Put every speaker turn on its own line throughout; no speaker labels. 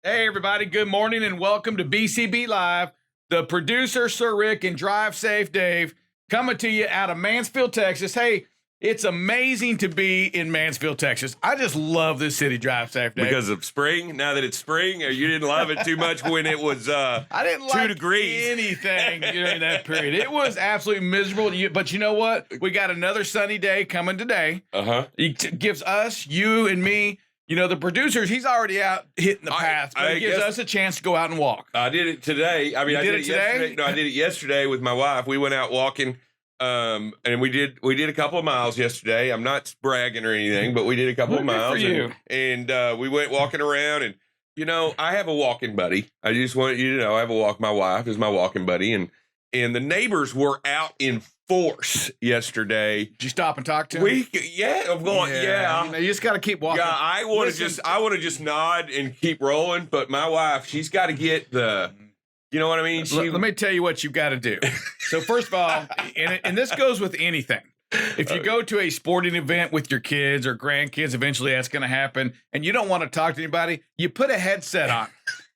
Hey, everybody. Good morning and welcome to BCB Live. The producer, Sir Rick, and Drive Safe Dave coming to you out of Mansfield, Texas. Hey, it's amazing to be in Mansfield, Texas. I just love this city, Drive Safe Dave.
Because of spring? Now that it's spring, or you didn't love it too much when it was
I didn't
2
like
degrees?
anything during that period. It was absolutely miserable. But you know what? We got another sunny day coming today. It gives us, you and me, you know, the producers, he's already out hitting the path, but it gives us a chance to go out and walk.
I did it today. I mean, I did it yesterday. No, I did it yesterday with my wife. We went out walking, and we did a couple of miles yesterday. I'm not bragging or anything, but we did a couple of miles.
For you.
And we went walking around, and you know, I have a walking buddy. I just want you to know, I have my wife is my walking buddy, and the neighbors were out in force yesterday.
Did you stop and talk to him?
I'm going, yeah.
You know, you just got to keep walking.
Yeah, I want to just nod and keep rolling, but my wife, she's got to get the, you know what I mean?
Let me tell you what you've got to do. So first of all, and this goes with anything. If you go to a sporting event with your kids or grandkids, eventually that's going to happen, and you don't want to talk to anybody, you put a headset on.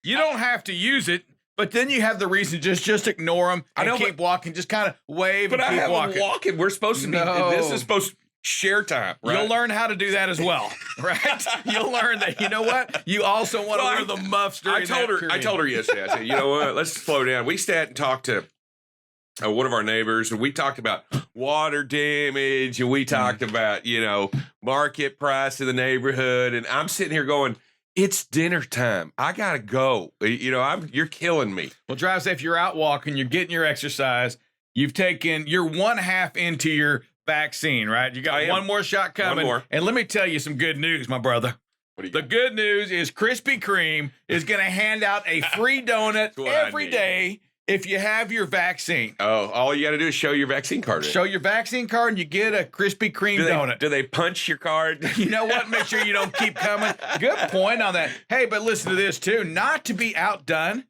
You don't have to use it. But then you have the reason just ignore them and keep walking, just kind of wave and keep walking.
Walking. We're supposed to be, this is supposed to share time, right?
You'll learn how to do that as well, right? You'll learn that, you know what? You also want to wear the muffs during that period.
I told her yesterday, I said, you know what? Let's slow down. We sat and talked to one of our neighbors, and we talked about water damage, and we talked about, you know, market price of the neighborhood, and I'm sitting here going, it's dinner time. I gotta go. You know, you're killing me.
Well, Drive Safe, you're out walking, you're getting your exercise. You're 1/2 into your vaccine, right? You got one more shot coming.
One more.
And let me tell you some good news, my brother. The good news is Krispy Kreme is going to hand out a free donut every day if you have your vaccine.
Oh, all you got to do is show your vaccine card.
Show your vaccine card and you get a Krispy Kreme donut.
Do they punch your card?
You know what? Make sure you don't keep coming. Good point on that. Hey, but listen to this too. Not to be outdone.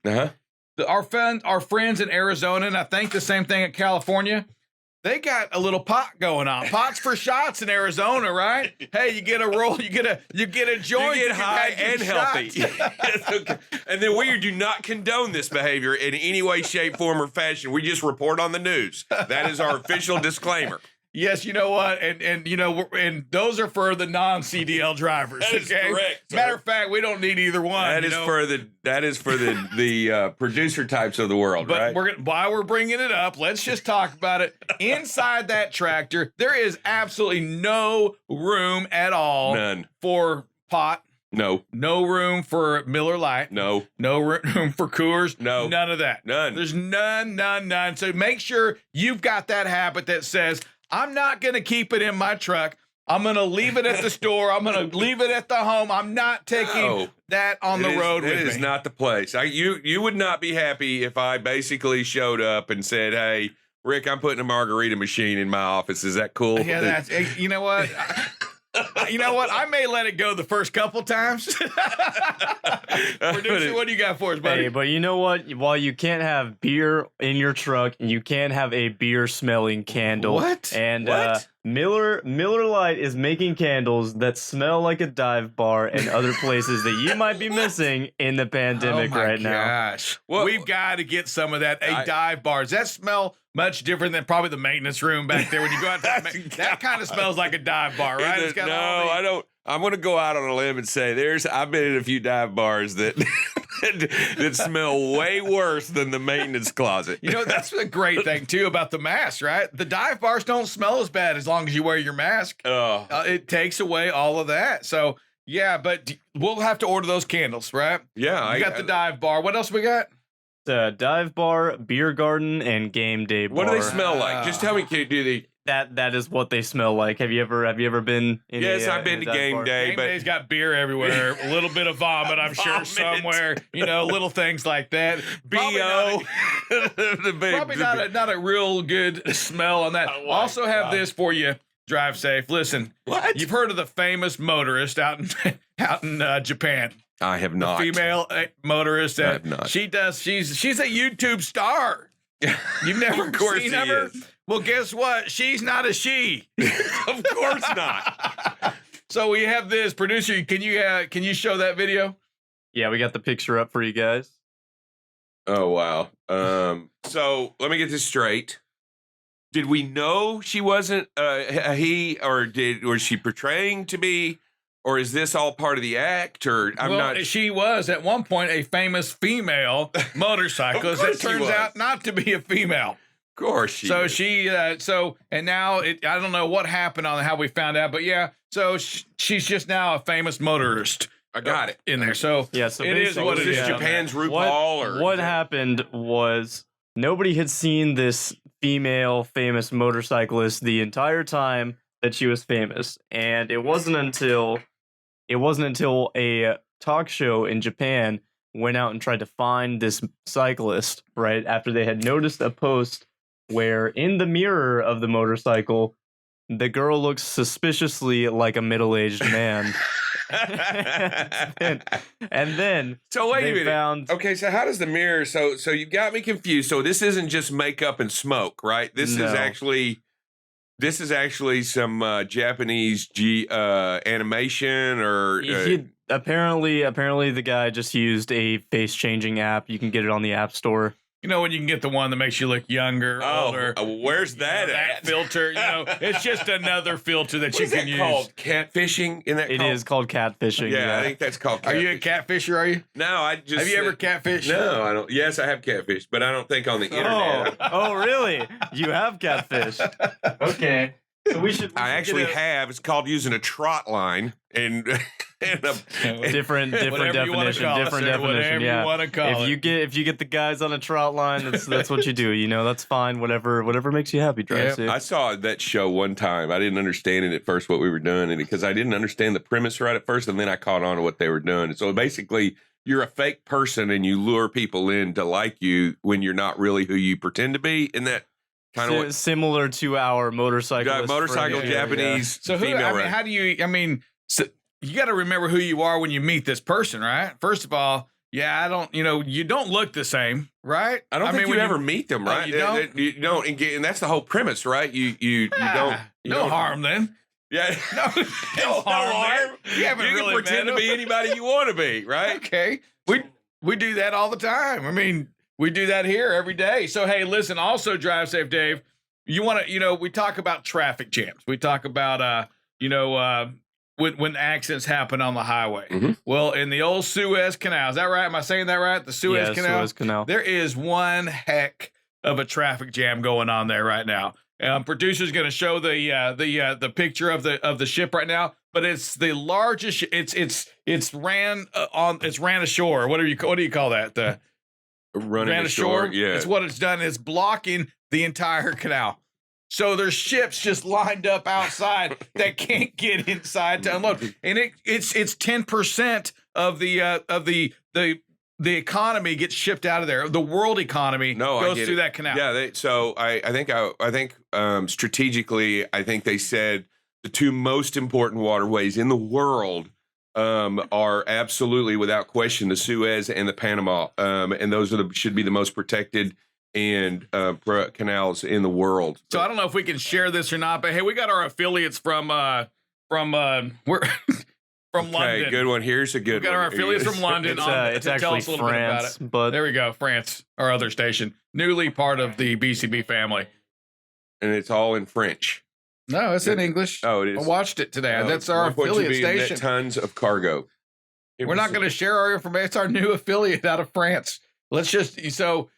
Our friends in Arizona, and I think the same thing in California, they got a little pot going on. Pots for shots in Arizona, right? Hey, you get a roll, you get a joint,
you get high and healthy. Okay. And then we do not condone this behavior in any way, shape, form, or fashion. We just report on the news. That is our official disclaimer.
Yes, you know what, and you know, and those are for the non-CDL drivers.
That is correct. Sir.
Matter of fact, we don't need either one.
That is for the producer types of the world,
but
right?
While we're bringing it up, let's just talk about it. Inside that tractor, there is absolutely no room at all.
None
For pot.
No
room for Miller Lite.
No
room for Coors.
No.
None of that.
None.
There's none. So make sure you've got that habit that says, I'm not going to keep it in my truck. I'm going to leave it at the store. I'm going to leave it at the home. I'm not taking that on the road with me.
It is not the place. You would not be happy if I basically showed up and said, hey, Rick, I'm putting a margarita machine in my office. Is that cool?
Yeah, you know what? You know what? I may let it go the first couple times. Producer, what do you got for us, buddy?
Hey, but you know what? While you can't have beer in your truck, you can have a beer-smelling candle.
What?
And Miller Lite is making candles that smell like a dive bar and other places that you might be missing in the pandemic right now.
Oh my gosh. Well, we've got to get some of that. Dive bar. Does that smell much different than probably the maintenance room back there when you go out there? That kind of smells like a dive bar, right?
I don't. I'm going to go out on a limb and say I've been in a few dive bars that that smell way worse than the maintenance closet.
You know, that's the great thing too about the mask, right? The dive bars don't smell as bad as long as you wear your mask. It takes away all of that. So yeah, but we'll have to order those candles, right?
Yeah,
you got the dive bar. What else we got?
Dive bar, beer garden, and game day bar.
What do they smell like? Just tell me,
That is what they smell like. Have you ever been in
Yes, I've been to game day.
Game day's got beer everywhere. A little bit of vomit, I'm sure, somewhere. You know, little things like that.
B.O.
Probably not a real good smell on that. Also have this for you, Drive Safe. Listen, you've heard of the famous Motorist out in Japan.
I have not.
The female motorist.
I have not.
She's a YouTube star. You've never seen her? Well, guess what? She's not a she.
Of course not.
So we have this producer. Can you show that video?
Yeah, we got the picture up for you guys.
Oh wow. So let me get this straight. Did we know she wasn't a he, or was she portraying to be, or is this all part of the act? Or I'm not.
She was at one point a famous female motorcyclist that turns out not to be a female.
Of course she.
So
is.
and now I don't know what happened on how we found out, but yeah. So she's just now a famous motorist.
I got it
in there. So
yeah, so
it is what it is.
Japan's RuPaul.
What happened was nobody had seen this female famous motorcyclist the entire time that she was famous, and it wasn't until a talk show in Japan went out and tried to find this cyclist right after they had noticed a post where in the mirror of the motorcycle the girl looks suspiciously like a middle-aged man. and then
so wait a minute.
found
okay, so how does the mirror so you got me confused. So this isn't just makeup and smoke, right? This is actually some Japanese animation, or
apparently the guy just used a face changing app. You can get it on the App Store.
You know when you can get the one that makes you look younger, older.
Where's that at?
That filter, it's just another filter that you can use.
Called catfishing?
It is called catfishing.
Yeah, I think that's called catfishing.
Are you a catfisher, are you?
No, I just...
Have you ever catfished?
No, I don't. Yes, I have catfished, but I don't think on the internet.
Oh, really? You have catfished. Okay. So we should
I actually have. It's called using a trot line and
different definition. Yeah. If you get the guys on a trot line, that's what you do. You know, that's fine. Whatever makes you happy. Drive safe.
I saw that show one time. I didn't understand it at first what we were doing, and because I didn't understand the premise right at first, and then I caught on to what they were doing. And so basically, you're a fake person, and you lure people in to like you when you're not really who you pretend to be, and that. Kind of
similar to our motorcycle
Japanese.
So how do you? I mean, so you got to remember who you are when you meet this person, right? First of all, I don't. You don't look the same, right?
I don't think you ever meet them, right? You don't, and that's the whole premise, right? You don't.
No harm then.
Yeah,
no harm.
You haven't really can pretend to be anybody you want to be, right?
Okay, we do that all the time. I mean. We do that here every day. So, hey, listen, also Drive Safe, Dave, you want to, we talk about traffic jams. We talk about, when accidents happen on the highway. Mm-hmm. Well, in the old Suez Canal, is that right? Am I saying that right? The Suez Canal?
Suez Canal.
There is one heck of a traffic jam going on there right now. Producer's going to show the picture of the ship right now, but it's the largest. It's ran ashore. What do you call that?
Running ashore, yeah.
It's what it's done. It's blocking the entire canal. So there's ships just lined up outside that can't get inside to unload. And it's 10% of the economy gets shipped out of there. The world economy goes through that canal.
Yeah. I think strategically, I think they said the two most important waterways in the world are absolutely, without question, the Suez and the Panama, and those should be the most protected and canals in the world.
So I don't know if we can share this or not, but hey, we got our affiliates from London.
Okay, good one. Here's a good one.
We got our affiliates from London.
It's actually France, but
there we go, France, our other station, newly part of the BCB family,
and it's all in French.
No, it's in English.
Oh, it is.
I watched it today. That's our affiliate station.
Tons of cargo.
We're not going to share our information. It's our new affiliate out of France. So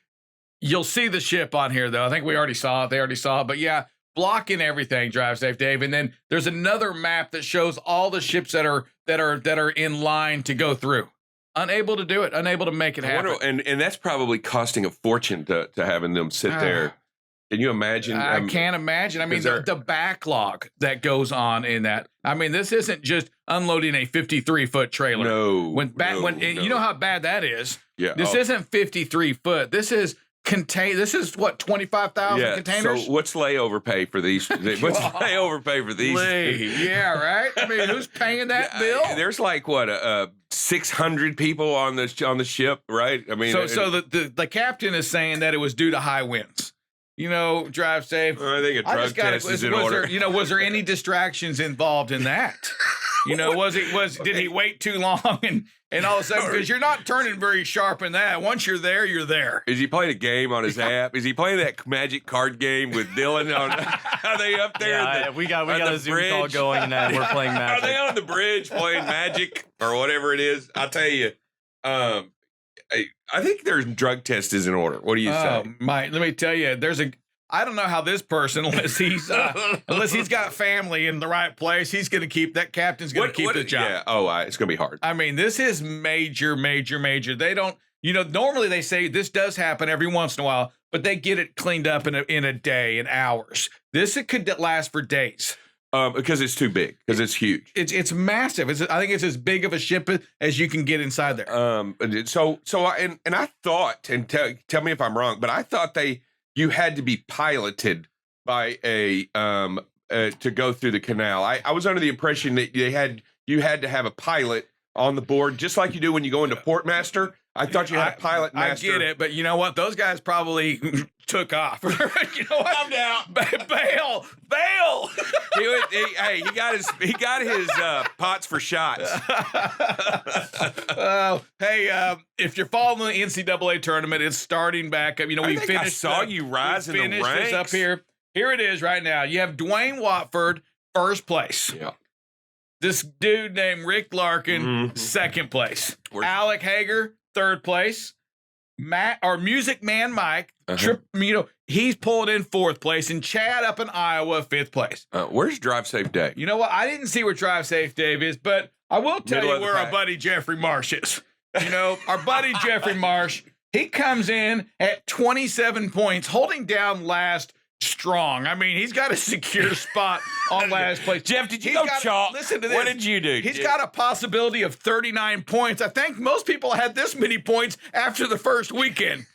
you'll see the ship on here, though. I think we already saw it. They already saw it. But yeah, blocking everything, Drive Safe, Dave. And then there's another map that shows all the ships that are in line to go through. Unable to do it. Unable to make it happen.
And that's probably costing a fortune to having them sit there. Can you imagine?
I can't imagine. I mean, the backlog that goes on in that. I mean, this isn't just unloading a 53-foot trailer.
No.
You know how bad that is.
Yeah.
This isn't 53 foot. This is This is what, 25,000 containers?
So what's layover pay for these? What's layover pay for these?
Yeah, right. I mean, who's paying that bill?
There's like what 600 people on the ship, right? I mean,
so the captain is saying that it was due to high winds. You know, drive safe.
I think a drug test is in order.
Was there any distractions involved in that? You know, did he wait too long and all of a sudden, because you're not turning very sharp in that. Once you're there, you're there.
Is he playing a game on his app? Is he playing that magic card game with Dylan on? Are they up there?
Yeah, we got a Zoom
bridge?
call going, and we're playing Magic.
Are they on the bridge playing Magic or whatever it is? I'll tell you. I think their drug test is in order. What do you say?
Mike, let me tell you, I don't know how this person, unless he's got family in the right place, he's going to keep that captain's going to keep the job.
Yeah. It's going to be hard.
I mean, this is major. They don't, normally they say this does happen every once in a while, but they get it cleaned up in a day, in hours. It could last for days.
Because it's too big. Because it's huge.
It's massive. I think it's as big of a ship as you can get inside there.
I thought, and tell me if I'm wrong, but I thought you had to be piloted by to go through the canal. I was under the impression that you had to have a pilot on the board, just like you do when you go into Portmaster. I thought you had a pilot master.
I get it, but you know what? Those guys probably took off. You know what?
I'm down.
Bail.
He got his pots for shots.
If you're following the NCAA tournament, it's starting back up. We finished.
I saw you rise in the ranks.
Up here. Here it is right now. You have Dwayne Watford, first place.
Yeah.
This dude named Rick Larkin, second place. Alec Hager, third place. Music Man Mike, he's pulling in fourth place, and Chad up in Iowa, fifth place.
Where's Drive Safe Dave?
You know what? I didn't see where Drive Safe Dave is, but I will tell you where our buddy Jeffrey Marsh is. Our buddy Jeffrey Marsh, he comes in at 27 points, holding down last strong. I mean, he's got a secure spot on last place.
Jeff, did you go chalk?
Listen to this.
What did you do?
He's got a possibility of 39 points. I think most people had this many points after the first weekend.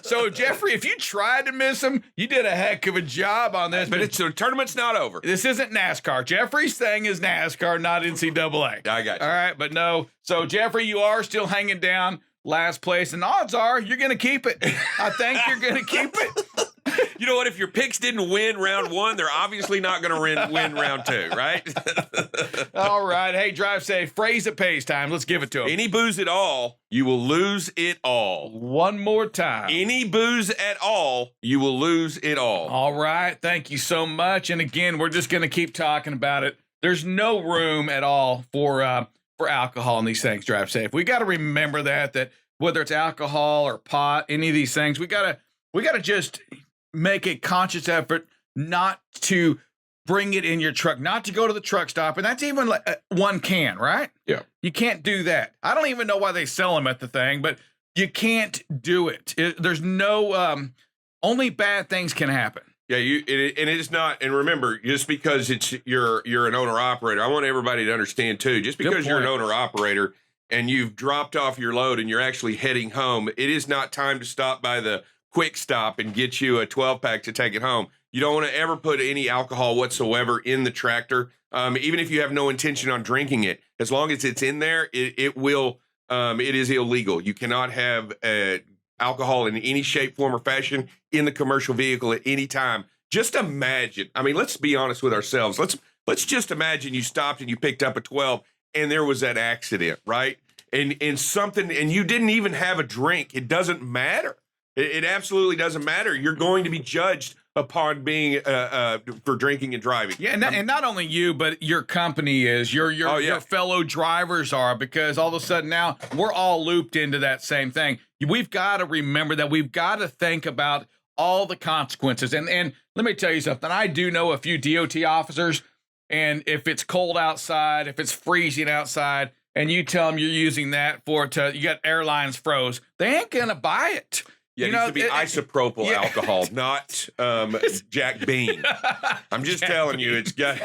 So, Jeffrey, if you tried to miss him, you did a heck of a job on this.
But the tournament's not over.
This isn't NASCAR. Jeffrey's thing is NASCAR, not NCAA.
I got you.
All right, but no. So, Jeffrey, you are still hanging down last place, and odds are you're going to keep it. I think you're going to keep it.
You know what? If your picks didn't win round one, they're obviously not going to win round two, right?
All right. Hey, Drive Safe. Phrase it pays time. Let's give it to him.
Any booze at all, you will lose it all.
One more time.
Any booze at all, you will lose it all.
All right. Thank you so much. And again, we're just going to keep talking about it. There's no room at all for alcohol in these things, Drive Safe. We got to remember that whether it's alcohol or pot, any of these things, we got to just make a conscious effort not to bring it in your truck, not to go to the truck stop. And that's even like one can, right?
Yeah.
You can't do that. I don't even know why they sell them at the thing, but you can't do it. There's no, only bad things can happen.
Yeah, it is not. And remember, just because you're an owner operator, I want everybody to understand too. Just because you're an owner operator and you've dropped off your load and you're actually heading home, it is not time to stop by the Quick Stop and get you a 12-pack to take it home. You don't want to ever put any alcohol whatsoever in the tractor, even if you have no intention on drinking it. As long as it's in there, it is illegal. You cannot have alcohol in any shape, form, or fashion in the commercial vehicle at any time. Just imagine. I mean, let's be honest with ourselves. Let's just imagine you stopped and you picked up a 12 and there was that accident, right? And you didn't even have a drink. It doesn't matter. It absolutely doesn't matter. You're going to be judged upon being for drinking and driving.
Yeah, and not only you, but your company is, your fellow drivers are, because all of a sudden now we're all looped into that same thing. We've got to remember that. We've got to think about all the consequences. And let me tell you something. I do know a few DOT officers, and if it's cold outside, if it's freezing outside, and you tell them you're using that you got airlines froze, they ain't going to buy it.
Yeah, it needs to be isopropyl alcohol, not Jack Bean. I'm just telling you, it's got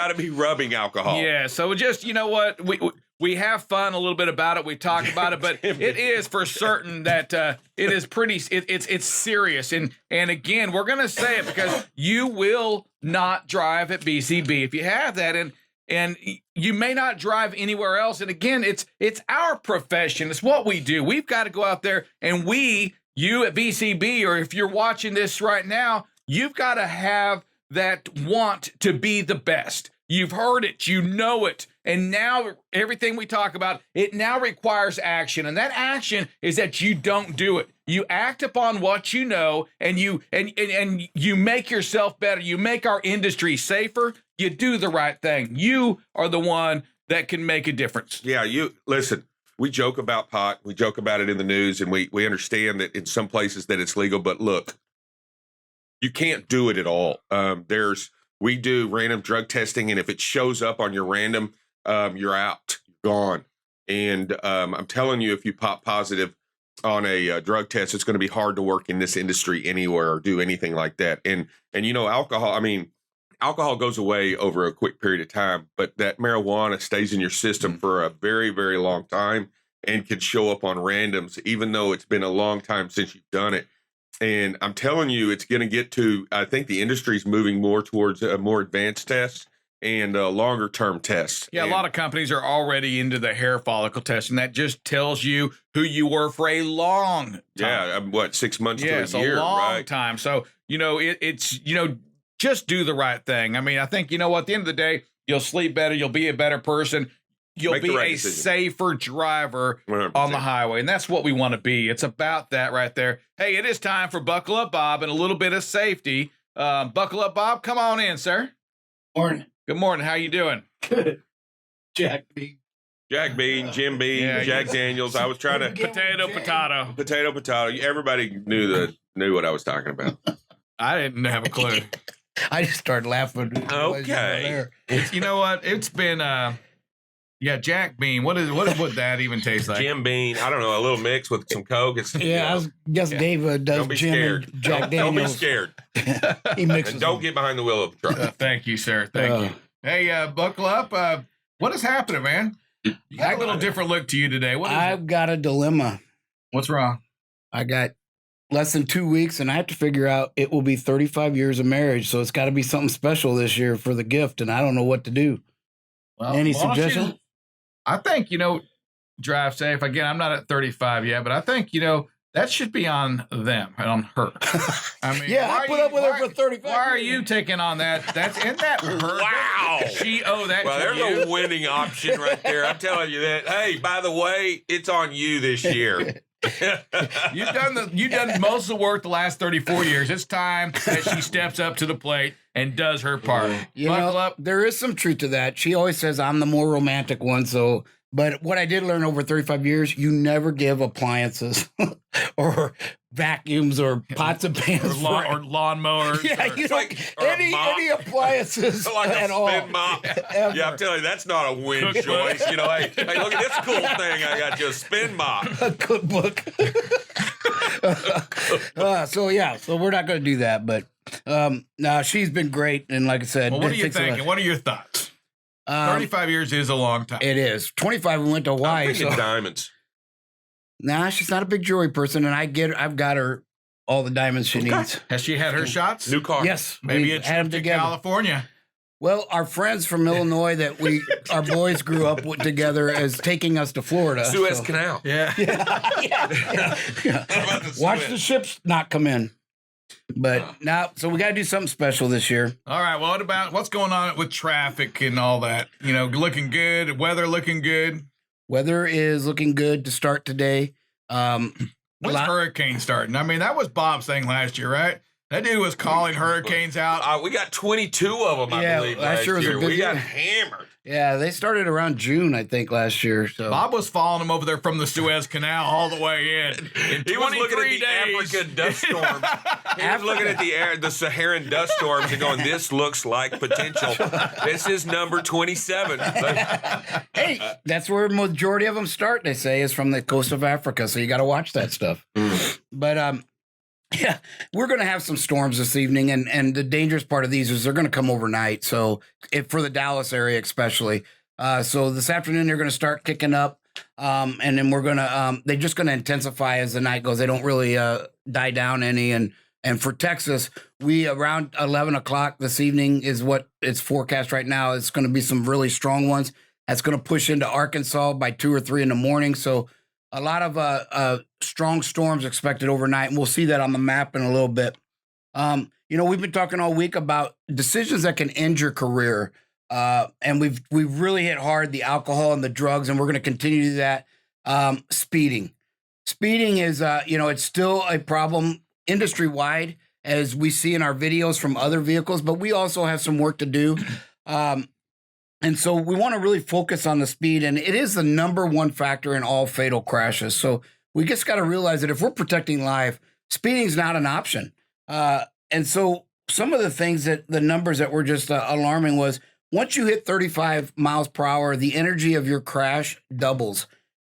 to be rubbing alcohol.
Yeah, so just, you know what, we have fun a little bit about it. We talk about it, but it is for certain that it is it's serious. And again, we're gonna say it because you will not drive at BCB if you have that, and you may not drive anywhere else. And again, it's our profession. It's what we do. We've got to go out there and you at BCB, or if you're watching this right now, you've got to have that want to be the best. You've heard it, you know it, And now everything we talk about, it now requires action. And that action is that you don't do it. You act upon what you know, and you make yourself better. You make our industry safer. You do the right thing. You are the one that can make a difference.
Yeah, you listen. We joke about pot. We joke about it in the news, and we understand that in some places that it's legal. But look, you can't do it at all. We do random drug testing, and if it shows up on your random, you're out, you're gone. And I'm telling you, if you pop positive on a drug test, it's going to be hard to work in this industry anywhere or do anything like that. And you know, alcohol. I mean, alcohol goes away over a quick period of time, but that marijuana stays in your system for a very, very long time and can show up on randoms, even though it's been a long time since you've done it. And I'm telling you, it's going to get to, I think the industry's moving more towards more advanced tests and longer term tests.
Yeah, a lot of companies are already into the hair follicle testing. That just tells you who you were for a long time.
Yeah, what, 6 months to a
Yes,
year,
a long
right?
time. So, you know, it's, you know, just do the right thing. I mean, I think, you know what, at the end of the day, you'll sleep better. You'll be a better person. You'll
Make the
be
right
a
decision.
safer driver
100%.
on the highway. And that's what we want to be. It's about that right there. Hey, it is time for Buckle Up Bob and a little bit of safety. Buckle Up Bob, come on in, sir.
Morning.
Good morning. How you doing?
Good. Jack B.
Jack Bean, Jim Bean,
Yeah,
Jack Daniels. I was trying to potato. Everybody knew what I was talking about.
I didn't have a clue.
I just started laughing.
Okay.
You know what? It's been Jack Bean. What would that even taste like?
Jim Bean. I don't know. A little mix with some Coke. It's,
Yeah, I was guess Dave does
don't be
Jim
scared.
and Jack
Don't be
Daniels.
scared.
He mixes
And don't
them.
get behind the wheel of the truck.
Thank you, sir. Thank you. Hey, buckle up. What is happening, man? You got a little different look to you today. What is it?
I've got a dilemma.
What's wrong?
I got less than 2 weeks, and I have to figure out it will be 35 years of marriage, so it's got to be something special this year for the gift, and I don't know what to do.
Well,
Any
why don't
suggestions?
you- I think, drive safe. Again, I'm not at 35 yet, but I think, that should be on them and on her. I mean,
Yeah, I put up with her for 35
Why are
years.
you taking on that? Isn't that her?
Wow.
She owe that
Well,
to
there's
you.
a winning option right there. I'm telling you that. Hey, by the way, it's on you this year.
You've done most of the work the last 34 years. It's time that she steps up to the plate and does her part. Buckle up.
There is some truth to that. She always says I'm the more romantic one, so... But what I did learn over 35 years, you never give appliances or vacuums or pots and pans
Or lawnmowers.
Yeah,
or-
you don't
or a
any
mop.
appliances
like a
at all.
spin mop.
Ever.
Yeah, I'm telling you, that's not a win
Cookbook.
choice. Hey, look at this cool thing I got you, a spin mop.
A cookbook. So we're not going to do that. But no, she's been great, and like I said,
Well, what are
it
you
takes a lot.
thinking? What are your thoughts?
Um,
35 years is a long time.
It is 25. We went to
I'm
Hawaii.
thinking
So
diamonds.
nah, she's not a big jewelry person, and I've got her all the diamonds she needs.
Has she had her shots?
New car.
Yes,
Maybe
we
it's
had them
to
together.
California.
Well, our friends from Illinois that our boys grew up with together is taking us to Florida.
Suez
so-
Canal.
Yeah.
Yeah.
How about the
Watch
Suez?
the ships not come in. But now, so we got to do something special this year.
All right. Well, what's going on with traffic and all that? Looking good. Weather looking good.
Weather is looking good to start today.
When's hurricane starting? I mean, that was Bob's thing last year, right? That dude was calling hurricanes out.
We got 22 of them, I
Yeah,
believe,
last
last
year was a
year.
good
We got
year.
hammered.
Yeah, they started around June, I think, last year. So
Bob was following him over there from the Suez Canal all the way in. In
He was looking at
23
the
days.
African dust storms. He was looking at the Saharan dust storms and going, this looks like potential. This is number 27.
hey, that's where majority of them start. They say is from the coast of Africa, so you got to watch that stuff. But yeah, we're going to have some storms this evening, and the dangerous part of these is they're going to come overnight. So for the Dallas area especially, so this afternoon they're going to start kicking up, and then we're going to they're just going to intensify as the night goes. They don't really die down any, and for Texas, we around 11 o'clock this evening is what it's forecast right now. It's going to be some really strong ones. That's going to push into Arkansas by 2 or 3 in the morning. So a lot of strong storms expected overnight, and we'll see that on the map in a little bit. We've been talking all week about decisions that can end your career. And we've really hit hard the alcohol and the drugs, and we're going to continue to do that. Speeding is, it's still a problem industry wide, as we see in our videos from other vehicles, but we also have some work to do. And so we want to really focus on the speed, and it is the number one factor in all fatal crashes. So we just got to realize that if we're protecting life, speeding is not an option. And so some of the things that the numbers that were just alarming was, once you hit 35 miles per hour, the energy of your crash doubles.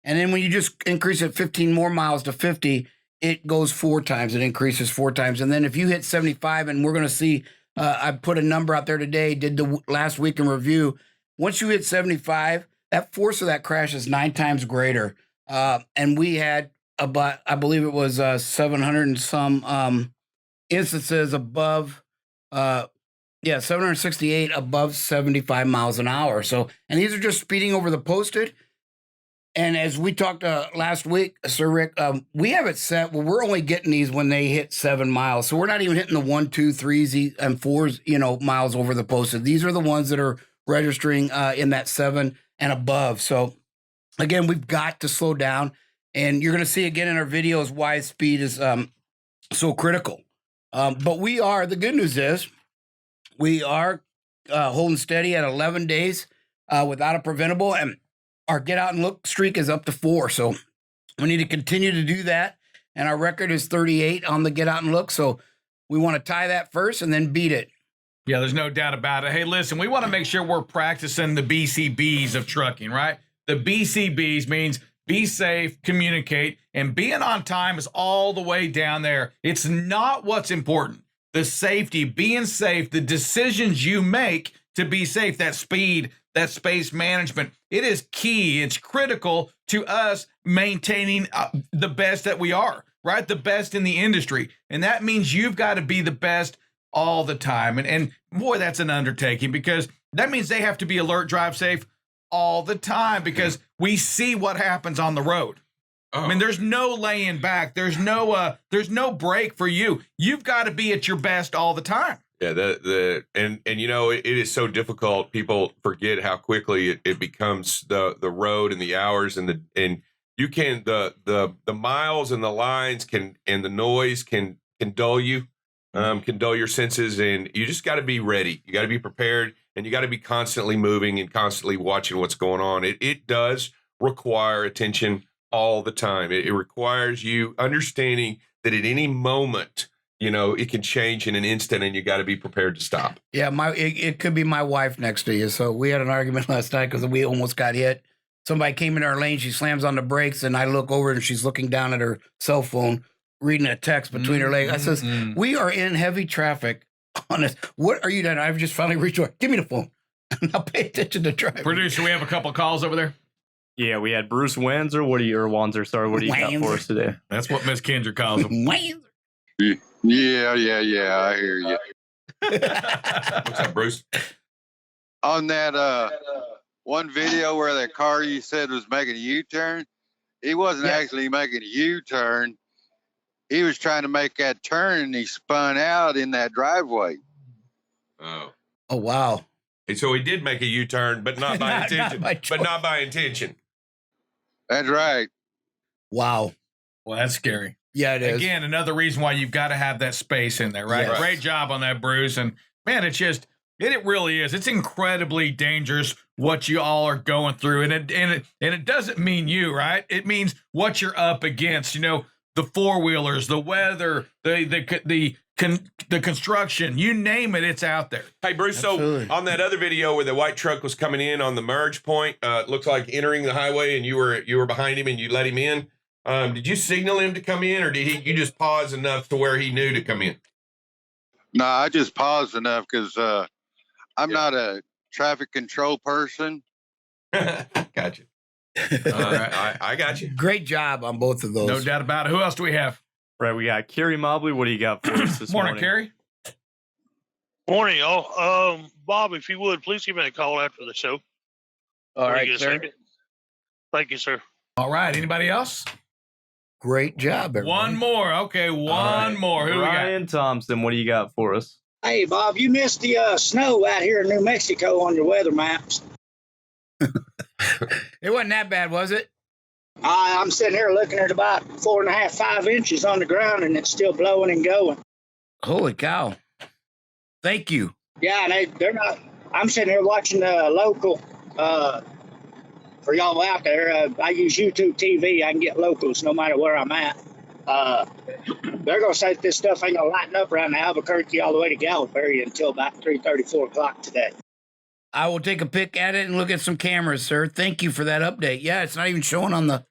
And then when you just increase it 15 more miles to 50, it goes 4 times. It increases 4 times. And then if you hit 75, and we're going to see, I put a number out there today, did the last week in review. Once you hit 75, that force of that crash is 9 times greater. And we had about, I believe it was 700 and some instances above, 768 above 75 miles an hour. So, and these are just speeding over the posted. And as we talked last week, Sir Rick, we have it set where we're only getting these when they hit 7 miles. So we're not even hitting the 1, 2, 3s and 4s, miles over the posted. These are the ones that are registering in that 7 and above. So again, we've got to slow down, and you're going to see again in our videos why speed is so critical. But the good news is we are holding steady at 11 days without a preventable, and our get out and look streak is up to 4. So we need to continue to do that. And our record is 38 on the get out and look. So we want to tie that first and then beat it.
Yeah, there's no doubt about it. Hey, listen, we want to make sure we're practicing the BCBs of trucking, right? The BCBs means be safe, communicate, and being on time is all the way down there. It's not what's important. The safety, being safe, the decisions you make to be safe, that speed, that space management, it is key. It's critical to us maintaining the best that we are, right? The best in the industry. And that means you've got to be the best all the time. And boy, that's an undertaking, because that means they have to be alert, drive safe all the time, because we see what happens on the road. I mean, there's no laying back. There's no break for you. You've got to be at your best all the time.
Yeah, it is so difficult. People forget how quickly it becomes the road and the hours and you can the miles and the lines and the noise can dull you, can dull your senses, and you just got to be ready. You got to be prepared, and you got to be constantly moving and constantly watching what's going on. It does require attention all the time. It requires you understanding that at any moment, it can change in an instant, and you got to be prepared to stop.
Yeah, it could be my wife next to you. So we had an argument last night because we almost got hit. Somebody came in our lane. She slams on the brakes, and I look over, and she's looking down at her cell phone, reading a text between her legs. I says, "We are in heavy traffic on this. What are you doing?" I've just finally reached her. Give me the phone. I'll pay attention to driving.
Producer, we have a couple of calls over there.
Yeah, we had Bruce Wanzer. What do you got for us today?
That's what Miss Kendra calls him.
Yeah, I hear you.
What's up, Bruce?
On that one video where that car you said was making a U-turn, he wasn't actually making a U-turn. He was trying to make that turn, and he spun out in that driveway.
Oh,
wow.
And so he did make a U-turn, but not by intention. Not by intention.
That's right.
Wow.
Well, that's scary.
Yeah, it is.
Again, another reason why you've got to have that space in there, right?
Yes.
Great job on that, Bruce. And man, it really is. It's incredibly dangerous what you all are going through, and it doesn't mean you, right? It means what you're up against. The four-wheelers, the weather, the construction, you name it, it's out there.
Hey, Bruce,
Absolutely.
So on that other video where the white truck was coming in on the merge point, it looks like entering the highway, and you were behind him and you let him in. Did you signal him to come in, or did you just pause enough to where he knew to come in?
No, I just paused enough because I'm not a traffic control person.
Gotcha. All right, I got you.
Great job on both of those.
No doubt about it. Who else do we have?
Right, we got Kerry Mobley. What do you got for us this morning?
Morning, Kerry.
Morning, y'all. Bob, if you would, please give me a call after the show.
All right, sir.
Thank you, sir.
All right. Anybody else?
Great job, everybody.
One more. Okay, one more. Who we got?
Ryan Thompson, what do you got for us?
Hey, Bob, you missed the snow out here in New Mexico on your weather maps.
It wasn't that bad, was it?
I'm sitting here looking at about 4.5, 5 inches on the ground, and it's still blowing and going.
Holy cow. Thank you.
Yeah, and they're not. I'm sitting here watching the local. For y'all out there, I use YouTube TV. I can get locals no matter where I'm at. They're going to say that this stuff ain't going to lighten up around Albuquerque all the way to Gallup-Berry until about 3:30, 4 o'clock today.
I will take a pic at it and look at some cameras, sir. Thank you for that update. Yeah, it's not even showing on the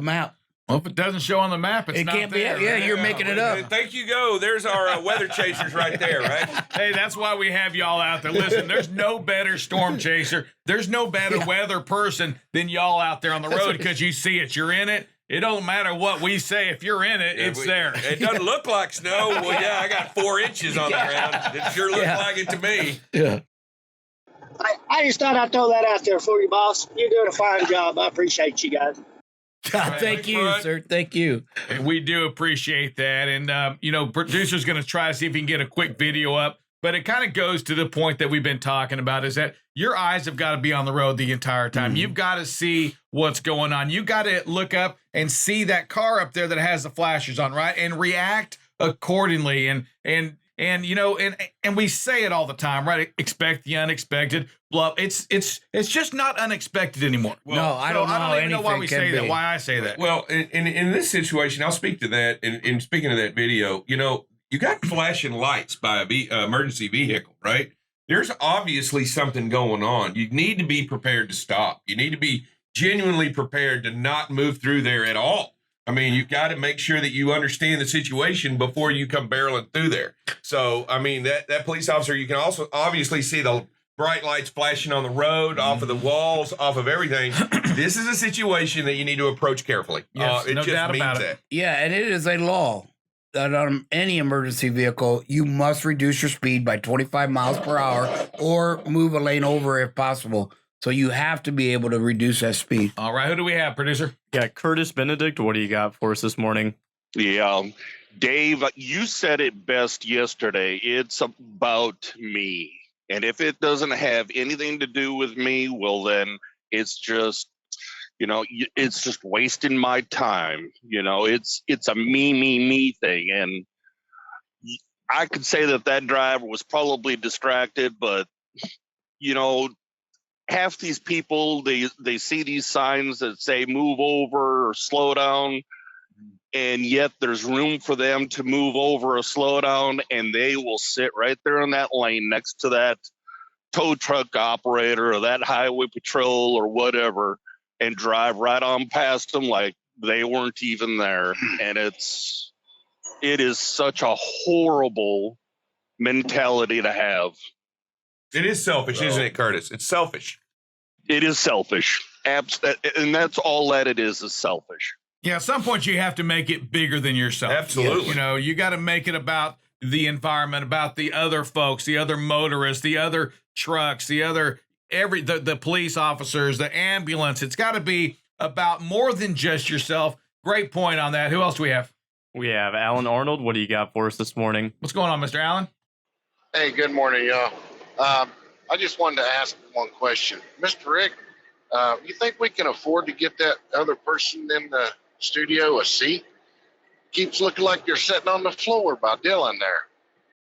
map.
Well, if it doesn't show on the map, it's
It
not
can't be.
there.
Yeah, you're making it up.
Thank you, go. There's our weather chasers right there, right?
Hey, that's why we have y'all out there. Listen, there's no better storm chaser. There's no better weather person than y'all out there on the road because you see it. You're in it. It don't matter what we say. If you're in it, it's there.
It doesn't look like snow. Well, yeah, I got 4 inches on the ground. It sure looks like it to me.
Yeah.
I just thought I'd throw that out there for you, boss. You're doing a fine job. I appreciate you guys.
Thank you, sir. Thank you.
We do appreciate that. And, producer's going to try to see if he can get a quick video up. But it kind of goes to the point that we've been talking about is that your eyes have got to be on the road the entire time. Mm-hmm. You've got to see what's going on. You got to look up and see that car up there that has the flashers on, right? And react accordingly. And we say it all the time, right? Expect the unexpected. Blah. It's just not unexpected anymore.
Well, no, I don't know.
I don't even know why we say that.
Be.
Why I say that.
Well, in this situation, I'll speak to that. And speaking of that video, you got flashing lights by a emergency vehicle, right? There's obviously something going on. You need to be prepared to stop. You need to be genuinely prepared to not move through there at all. I mean, you've got to make sure that you understand the situation before you come barreling through there. So, I mean, that police officer, you can also obviously see the bright lights flashing on the road, off of the walls, off of everything. This is a situation that you need to approach carefully.
Yes, no doubt about it.
Yeah, and it is a law that on any emergency vehicle, you must reduce your speed by 25 miles per hour or move a lane over if possible. So you have to be able to reduce that speed.
All right, who do we have, producer?
Yeah, Curtis Benedict, what do you got for us this morning?
Yeah, Dave, you said it best yesterday. It's about me. And if it doesn't have anything to do with me, well, then it's just, it's just wasting my time. It's a me thing. And I could say that driver was probably distracted, but, half these people, they see these signs that say move over or slow down, and yet there's room for them to move over or slow down, and they will sit right there in that lane next to that tow truck operator or that highway patrol or whatever and drive right on past them like they weren't even there. And it is such a horrible mentality to have.
It is selfish, isn't it, Curtis? It's selfish.
It is selfish. And that's all that it is selfish.
Yeah, at some point you have to make it bigger than yourself.
Absolutely.
You got to make it about the environment, about the other folks, the other motorists, the other trucks, the police officers, the ambulance. It's got to be about more than just yourself. Great point on that. Who else do we have?
We have Alan Arnold. What do you got for us this morning?
What's going on, Mr. Allen?
Hey, good morning, y'all. I just wanted to ask one question. Mr. Rick, you think we can afford to get that other person in the studio a seat? Keeps looking like you're sitting on the floor by Dylan there.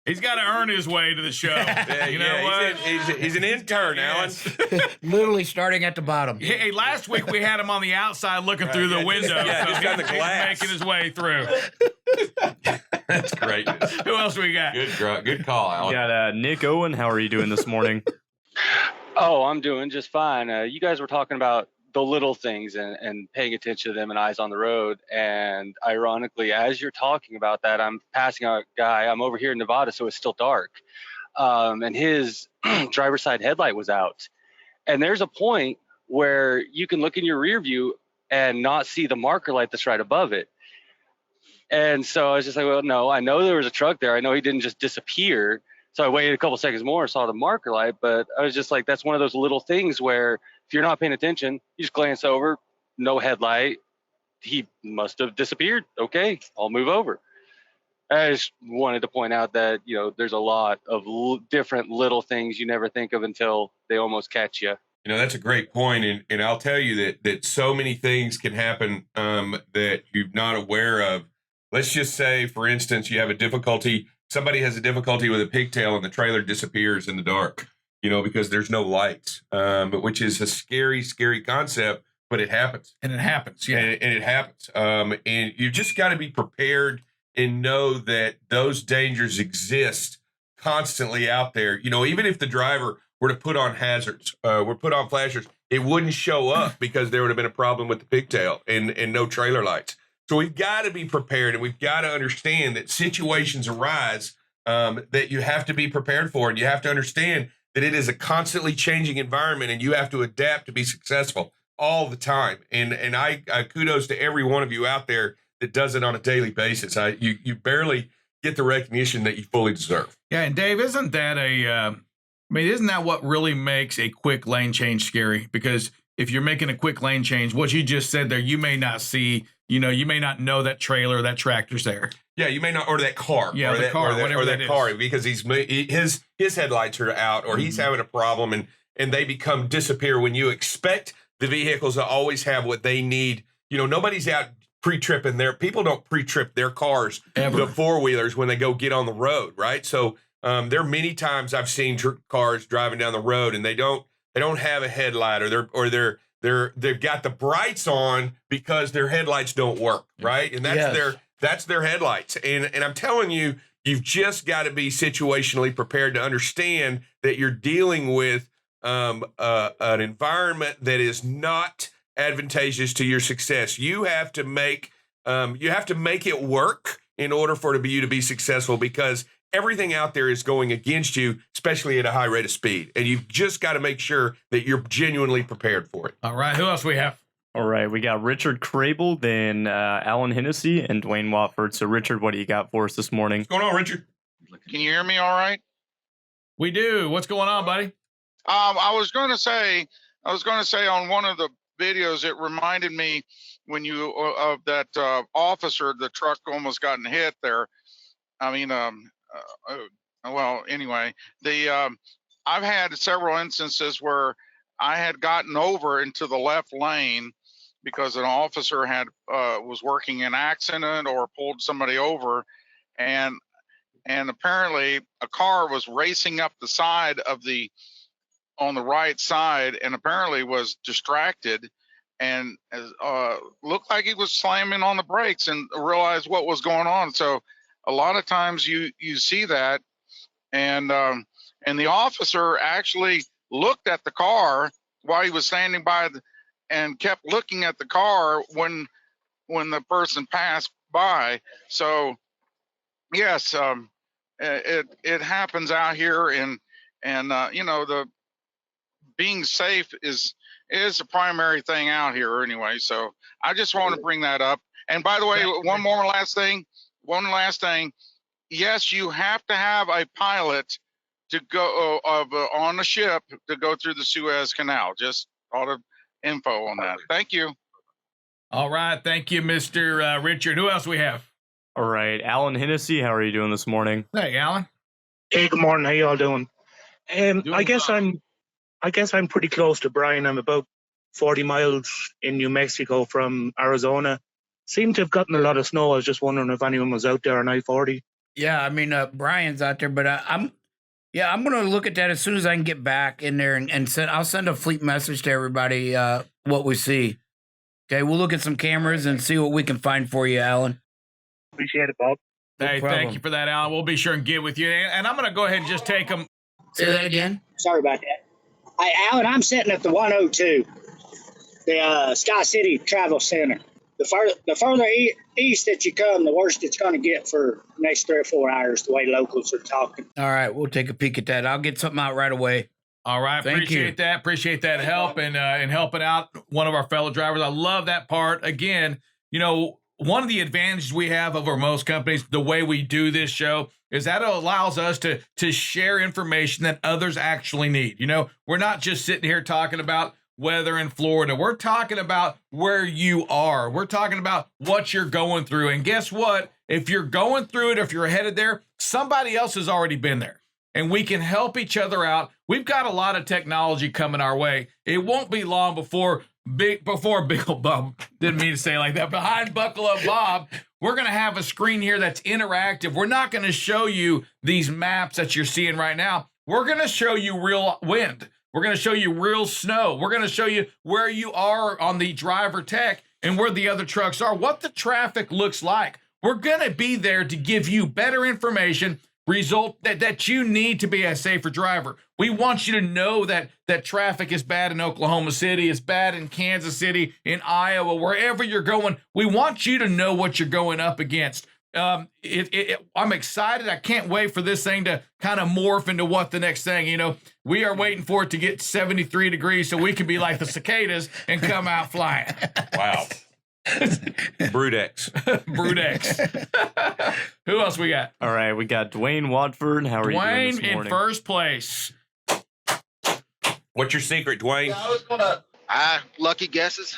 He's got to earn his way to the show. You know what?
He's an intern, Alan.
Literally starting at the bottom.
Hey, last week we had him on the outside looking through the window.
He's got the glass.
He's making his way through.
That's great.
Who else we got?
Good call, Alan.
We got Nick Owen. How are you doing this morning?
Oh, I'm doing just fine. You guys were talking about the little things and paying attention to them and eyes on the road. And ironically, as you're talking about that, I'm passing a guy. I'm over here in Nevada, so it's still dark. And his driver's side headlight was out. And there's a point where you can look in your rear view and not see the marker light that's right above it. And so I was just like, well, no, I know there was a truck there. I know he didn't just disappear. So I waited a couple seconds more and saw the marker light. But I was just like, that's one of those little things where if you're not paying attention, you just glance over, no headlight. He must have disappeared. Okay, I'll move over. I just wanted to point out that, there's a lot of different little things you never think of until they almost catch you.
That's a great point, and I'll tell you that so many things can happen that you're not aware of. Let's just say, for instance, somebody has a difficulty with a pigtail and the trailer disappears in the dark, because there's no lights, which is a scary, scary concept, but it happens.
And it happens, yeah.
And it happens. And you just got to be prepared and know that those dangers exist constantly out there. Even if the driver were to put on hazards, were put on flashers, it wouldn't show up because there would have been a problem with the pigtail and no trailer lights. So we've got to be prepared, and we've got to understand that situations arise that you have to be prepared for, and you have to understand that it is a constantly changing environment, and you have to adapt to be successful all the time. And I kudos to every one of you out there that does it on a daily basis. You barely get the recognition that you fully deserve.
Yeah, and Dave, isn't that what really makes a quick lane change scary? Because if you're making a quick lane change, what you just said there, you may not see, you may not know that trailer, that tractor's there.
Yeah, you may not, or that car.
Yeah,
or
the car, whatever that
car,
is.
because his headlights are out, or he's having a problem, and they disappear when you expect the vehicles to always have what they need. Nobody's out pre-tripping people don't pre-trip their cars,
ever.
The four-wheelers, when they go get on the road, right? So there are many times I've seen cars driving down the road, and they don't have a headlight, or they've got the brights on because their headlights don't work, right? And that's their headlights. And I'm telling you, you've just got to be situationally prepared to understand that you're dealing with an environment that is not advantageous to your success. You have to make it work in order for you to be successful, because everything out there is going against you, especially at a high rate of speed. And you've just got to make sure that you're genuinely prepared for it.
All right. Who else we have?
All right. We got Richard Crable, then Alan Hennessy, and Dwayne Watford. So, Richard, what do you got for us this morning?
What's going on, Richard?
Can you hear me all right?
We do. What's going on, buddy?
I was going to say on one of the videos, it reminded me when you of that officer, the truck almost gotten hit there. I mean, well, anyway, I've had several instances where I had gotten over into the left lane because an officer was working an accident or pulled somebody over, and apparently a car was racing up the side on the right side, and apparently was distracted and looked like he was slamming on the brakes and realized what was going on. So a lot of times you see that, and the officer actually looked at the car while he was standing by and kept looking at the car when the person passed by. So yes, it happens out here, and the being safe is the primary thing out here anyway. So I just want to bring that up. And by the way, one last thing. Yes, you have to have a pilot to go on a ship to go through the Suez Canal. Just all the info on that. Thank you.
All right. Thank you, Mr. Richard. Who else we have?
All right. Alan Hennessy, how are you doing this morning?
Hey, Alan.
Hey, good morning. How you all doing? I guess I'm pretty close to Brian. I'm about 40 miles in New Mexico from Arizona. Seemed to have gotten a lot of snow. I was just wondering if anyone was out there on I-40.
Yeah, I mean, Brian's out there, but I'm going to look at that as soon as I can get back in there and I'll send a fleet message to everybody what we see. Okay, we'll look at some cameras and see what we can find for you, Alan.
Appreciate it, Bob.
Hey, thank you for that, Alan. We'll be sure and get with you. And I'm going to go ahead and just take them.
Say that again?
Sorry about that. Hey, Alan, I'm sitting at the 102, the Sky City Travel Center. The further east that you come, the worse it's going to get for the next 3 or 4 hours, the way locals are talking.
All right, we'll take a peek at that. I'll get something out right away.
All right, appreciate that help and helping out one of our fellow drivers. I love that part. Again, one of the advantages we have over most companies, the way we do this show, is that it allows us to share information that others actually need. We're not just sitting here talking about weather in Florida. We're talking about where you are. We're talking about what you're going through. And guess what? If you're going through it, if you're headed there, somebody else has already been there. And we can help each other out. We've got a lot of technology coming our way. It won't be long before Big Bob, didn't mean to say it like that, behind Buckle Up Bob, we're going to have a screen here that's interactive. We're not going to show you these maps that you're seeing right now. We're going to show you real wind. We're going to show you real snow. We're going to show you where you are on the driver tech and where the other trucks are, what the traffic looks like. We're going to be there to give you better information, result that you need to be a safer driver. We want you to know that traffic is bad in Oklahoma City, it's bad in Kansas City, in Iowa, wherever you're going. We want you to know what you're going up against. I'm excited. I can't wait for this thing to kind of morph into what the next thing. You know, we are waiting for it to get 73 degrees so we can be like the cicadas and come out flying.
Wow. Brudex.
Brudex. Who else we got?
All right, we got Dwayne Watford. How are you doing this morning?
In first place.
What's your secret, Dwayne?
Yeah, I was gonna. Lucky guesses.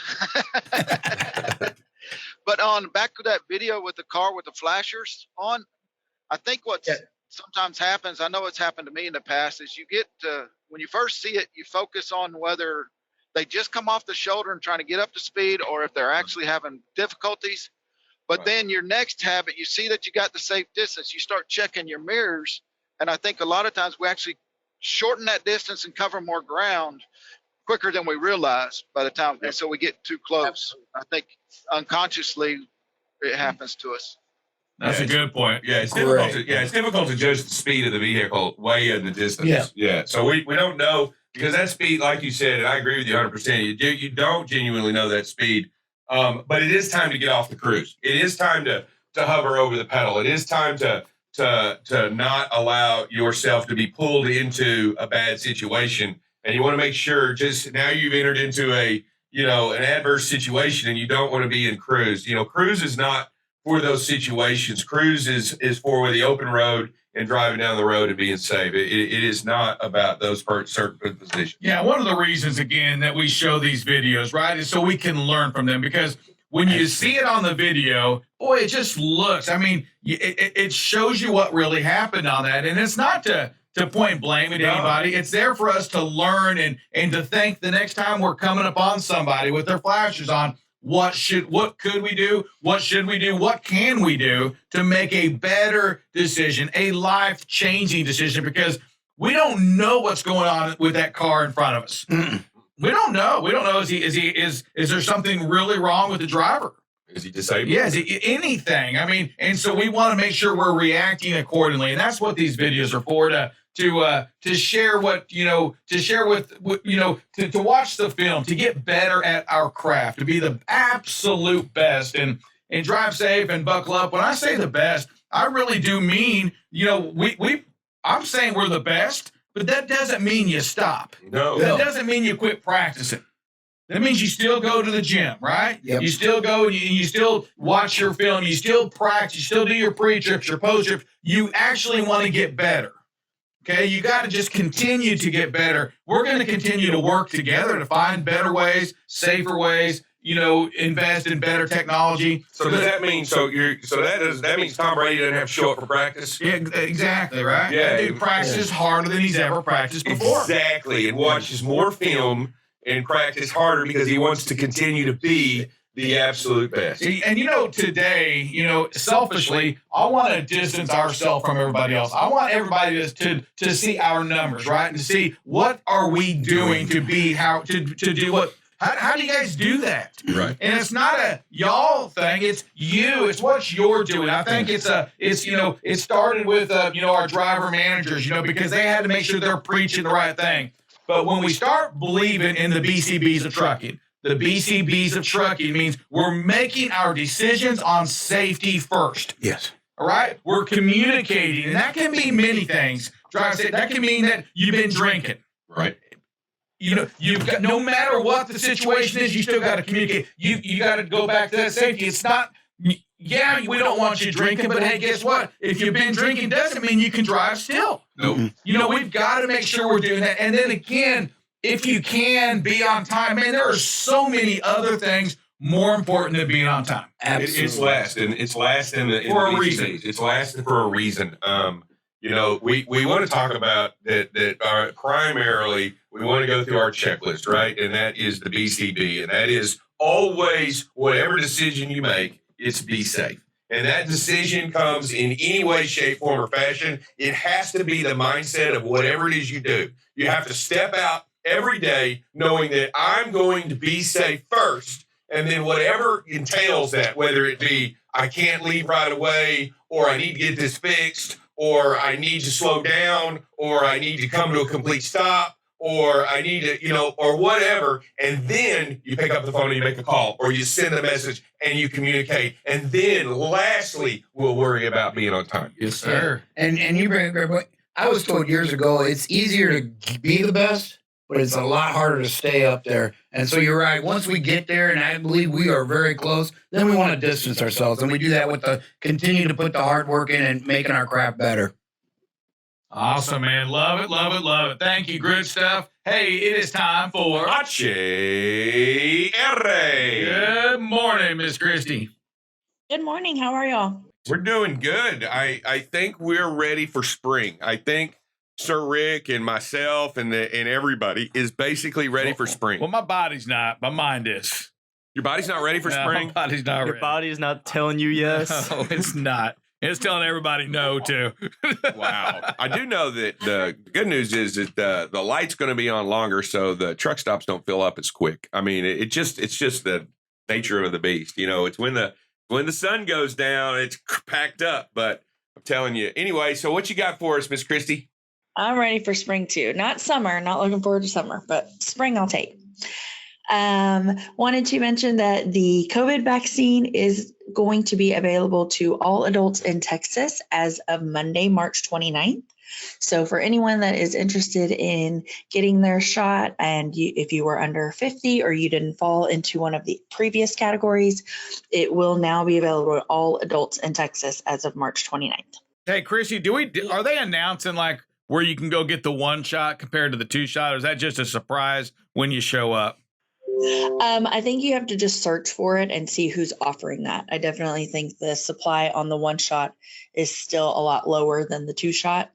But on back to that video with the car with the flashers on, I think what sometimes happens, I know it's happened to me in the past, is you get when you first see it, you focus on whether they just come off the shoulder and trying to get up to speed, or if they're actually having difficulties. But then your next habit, you see that you got the safe distance, you start checking your mirrors, and I think a lot of times we actually shorten that distance and cover more ground quicker than we realize by the time, and so we get too close. I think unconsciously it happens to us.
That's a good point.
Yeah, it's difficult. It's difficult to judge the speed of the vehicle way in the distance. Yeah. So we don't know, because that speed, like you said, and I agree with you 100%. You don't genuinely know that speed, but it is time to get off the cruise. It is time to hover over the pedal. It is time to not allow yourself to be pulled into a bad situation. And you want to make sure, just now you've entered into an adverse situation, and you don't want to be in cruise. Cruise is not for those situations. Cruise is for the open road and driving down the road and being safe. It is not about those certain positions.
Yeah, one of the reasons, again, that we show these videos, right, is so we can learn from them, because when you see it on the video, boy, it just looks, I mean, it shows you what really happened on that. And it's not to point blame at anybody. It's there for us to learn and to think the next time we're coming upon somebody with their flashers on, what could we do? What should we do? What can we do to make a better decision, a life-changing decision? Because we don't know what's going on with that car in front of us. We don't know. We don't know. Is there something really wrong with the driver?
Is he disabled?
Yeah, anything. I mean, and so we want to make sure we're reacting accordingly, and that's what these videos are for, to share what, to share with, to watch the film, to get better at our craft, to be the absolute best, and drive safe and buckle up. When I say the best, I really do mean, I'm saying we're the best, but that doesn't mean you stop.
No.
That doesn't mean you quit practicing. That means you still go to the gym, right?
Yep.
You still go and you still watch your film. You still practice. You still do your pre-trips, your post-trips. You actually want to get better. Okay? You got to just continue to get better. We're going to continue to work together to find better ways, safer ways, invest in better technology.
So does that mean that means Tom Brady doesn't have to show up for practice?
Yeah, exactly, right?
Yeah.
That dude practices harder than he's ever practiced before.
Exactly, and watches more film and practice harder because he wants to continue to be the absolute best.
And today, selfishly, I want to distance ourselves from everybody else. I want everybody to see our numbers, right? And to see what are we doing to do what. How do you guys do that?
Right.
And it's not a y'all thing. It's you. It's what you're doing. I think it started with our driver managers, because they had to make sure they're preaching the right thing. But when we start believing in the BCBs of trucking, the BCBs of trucking means we're making our decisions on safety first.
Yes.
All right? We're communicating, and that can mean many things. That can mean that you've been drinking.
Right.
You've got, no matter what the situation is, you still got to communicate. You got to go back to that safety. It's not, we don't want you drinking, but hey, guess what? If you've been drinking, doesn't mean you can drive still.
Nope.
We've got to make sure we're doing that. And then again, if you can be on time, man, there are so many other things more important than being on time.
It's last, and it's last in the
For a
BCBs.
reason.
It's last for a reason. We want to talk about that. Primarily, we want to go through our checklist, right? And that is the BCB, and that is always whatever decision you make, it's be safe. And that decision comes in any way, shape, form, or fashion. It has to be the mindset of whatever it is you do. You have to step out every day knowing that I'm going to be safe first, and then whatever entails that, whether it be I can't leave right away, or I need to get this fixed, or I need to slow down, or I need to come to a complete stop, or I need to, or whatever. And then you pick up the phone and you make a call, or you send a message and you communicate. And then lastly, we'll worry about being on time.
Yes, sir.
And you bring a great point. I was told years ago it's easier to be the best, but it's a lot harder to stay up there. And so you're right. Once we get there, and I believe we are very close, then we want to distance ourselves. And we do that with the continue to put the hard work in and making our craft better.
Awesome, man. Love it, love it, love it. Thank you. Good stuff. Hey, it is time for
HR.
Good morning, Miss Christie.
Good morning. How are y'all?
We're doing good. I think we're ready for spring. I think Sir Rick and myself and everybody is basically ready for spring.
Well, my body's not. My mind is.
Your body's not ready for spring?
My body's not ready.
Your body's not telling you yes.
No, it's not. It's telling everybody no, too.
Wow. I do know that the good news is that the light's going to be on longer, so the truck stops don't fill up as quick. I mean, it's just the nature of the beast. It's when the sun goes down, it's packed up. But I'm telling you. Anyway, so what you got for us, Miss Christie?
I'm ready for spring too. Not summer, not looking forward to summer, but spring I'll take. Wanted to mention that the COVID vaccine is going to be available to all adults in Texas as of Monday, March 29th. So for anyone that is interested in getting their shot, and if you were under 50 or you didn't fall into one of the previous categories, it will now be available to all adults in Texas as of March 29th.
Hey, Chrissy, are they announcing like where you can go get the 1 shot compared to the 2 shot? Or is that just a surprise when you show up?
I think you have to just search for it and see who's offering that. I definitely think the supply on the 1 shot is still a lot lower than the 2 shot.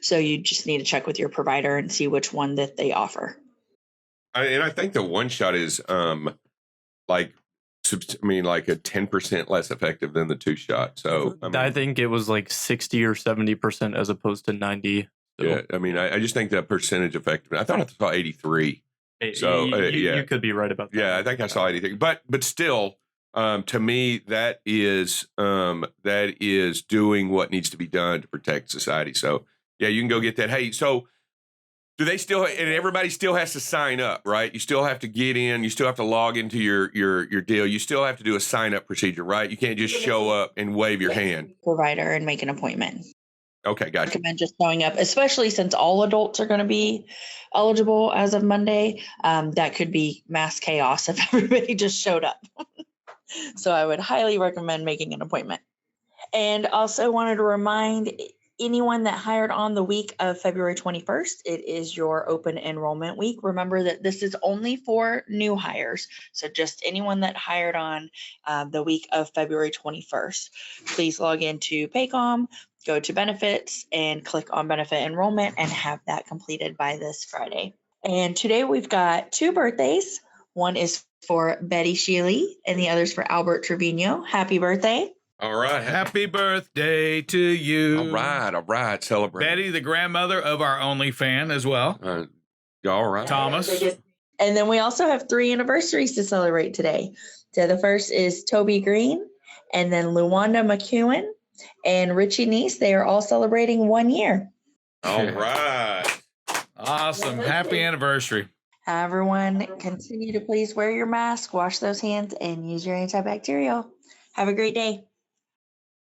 So you just need to check with your provider and see which one that they offer.
And I think the 1 shot is like a 10% less effective than the 2 shot. So
I think it was like 60 or 70% as opposed to 90. So.
Yeah, I just think that percentage effective. I thought I saw 83. So
you could be right about that.
Yeah, I think I saw 83. But still, to me, that is doing what needs to be done to protect society. So yeah, you can go get that. Hey, so do they still? And everybody still has to sign up, right? You still have to get in. You still have to log into your deal. You still have to do a sign up procedure, right? You can't just show up and wave your hand.
Provider and make an appointment.
Okay, gotcha.
I recommend just showing up, especially since all adults are going to be eligible as of Monday. That could be mass chaos if everybody just showed up. So I would highly recommend making an appointment. And also wanted to remind anyone that hired on the week of February 21st, it is your open enrollment week. Remember that this is only for new hires. So just anyone that hired on the week of February 21st, please log into Paycom, go to benefits and click on benefit enrollment and have that completed by this Friday. And today we've got 2 birthdays. One is for Betty Shealy and the other's for Albert Trevino. Happy birthday.
All right.
Happy birthday to you.
All right. Celebrate.
Betty, the grandmother of our only fan as well.
All right.
Thomas.
And then we also have 3 anniversaries to celebrate today. So the first is Toby Green, and then Luwanda McEwen and Richie Neese. They are all celebrating 1 year.
All right.
Awesome. Happy anniversary.
Everyone, continue to please wear your mask, wash those hands, and use your antibacterial. Have a great day.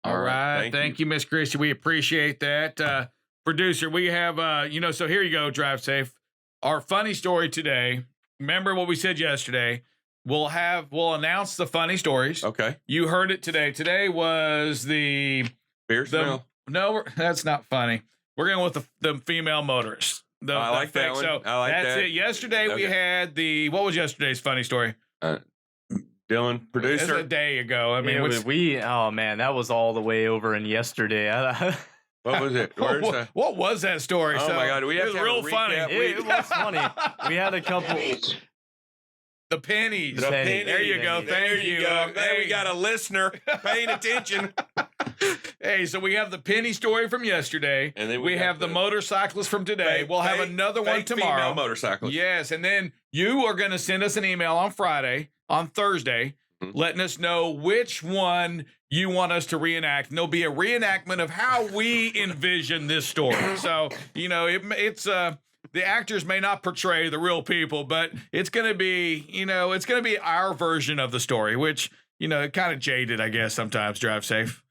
All right. Thank you, Miss Christie. We appreciate that. Producer, we have, so here you go, Drive Safe. Our funny story today. Remember what we said yesterday. We'll announce the funny stories.
Okay.
You heard it today. Today was the
beer smell.
No, that's not funny. We're going with the female motorist.
I like that one.
So
I like
that's
that.
it. Yesterday we had what was yesterday's funny story?
Dylan,
It
producer.
was a day ago. I mean,
oh man, that was all the way over in yesterday.
What was it?
What was that story?
Oh my God, we have
it was
to have a
real funny.
recap.
It was funny. We had a couple.
The pennies.
The pennies.
There you go.
There
Thank you.
go. There we got a listener paying attention.
Hey, so we have the penny story from yesterday,
and then
we have the motorcyclist from today. We'll have another one tomorrow.
Female motorcyclist.
Yes, and then you are going to send us an email on Thursday, letting us know which one you want us to reenact. And there'll be a reenactment of how we envision this story. So, it's the actors may not portray the real people, but it's going to be, it's going to be our version of the story, which, kind of jaded, I guess, sometimes. Drive safe.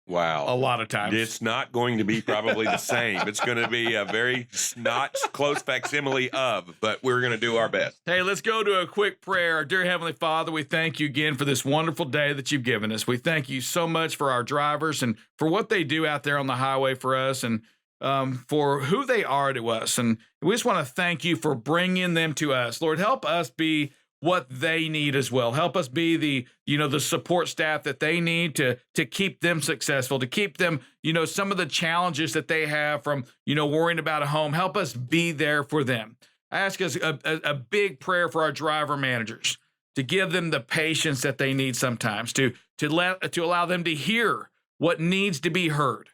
Wow.
A lot of times.
It's not going to be probably the same. It's going to be a very not close facsimile of, but we're going to do our best.
Hey, let's go to a quick prayer. Dear Heavenly Father, we thank you again for this wonderful day that you've given us. We thank you so much for our drivers and for what they do out there on the highway for us and for who they are to us. And we just want to thank you for bringing them to us. Lord, help us be what they need as well. Help us be the support staff that they need to keep them successful, to keep them, some of the challenges that they have from, worrying about a home. Help us be there for them. I ask us a big prayer for our driver managers, to give them the patience that they need sometimes, to allow them to hear what needs to be heard.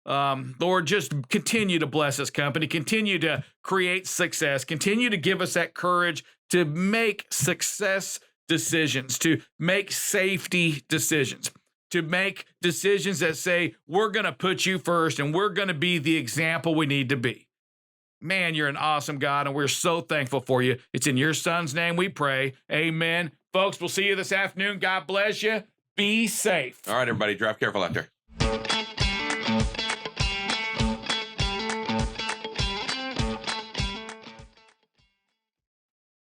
Lord, just continue to bless this company, continue to create success, continue to give us that courage to make success decisions, to make safety decisions, to make decisions that say, we're going to put you first and we're going to be the example we need to be. Man, you're an awesome God, and we're so thankful for you. It's in your son's name we pray. Amen. Folks, we'll see you this afternoon. God bless you. Be safe.
All right, everybody, drive careful out there.